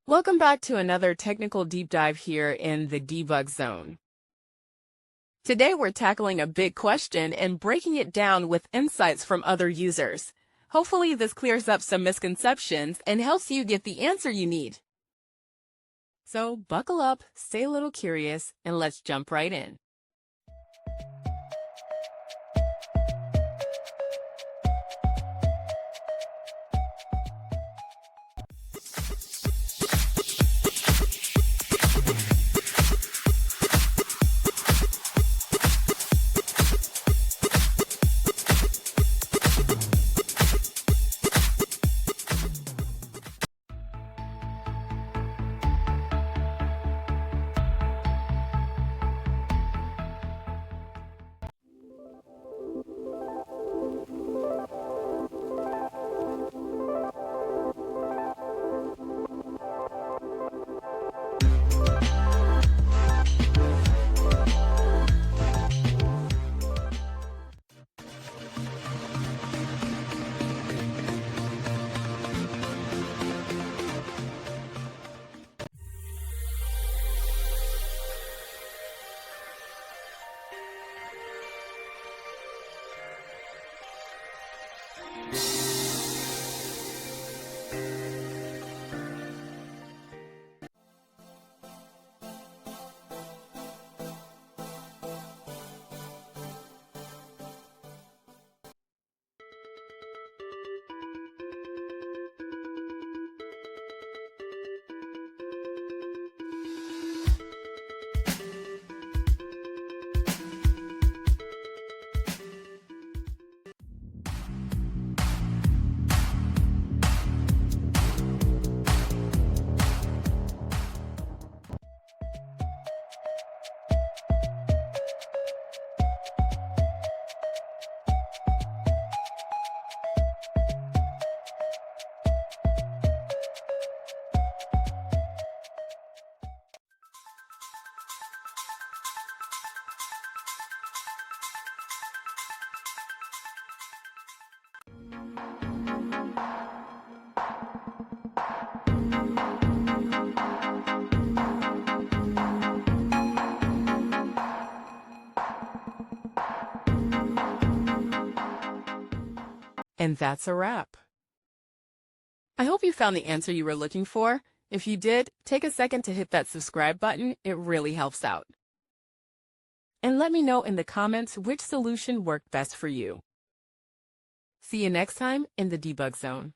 Welcome back to another technical deep dive here in the debug zone. Today we're tackling a big question and breaking it down with insights from other users. Hopefully this clears up some misconceptions and helps you get the answer you need. So buckle up, stay a little curious, and let's jump right in. And that's a wrap. I hope you found the answer you were looking for. If you did, take a second to hit that subscribe button. It really helps out. And let me know in the comments which solution worked best for you. See you next time in the debug zone.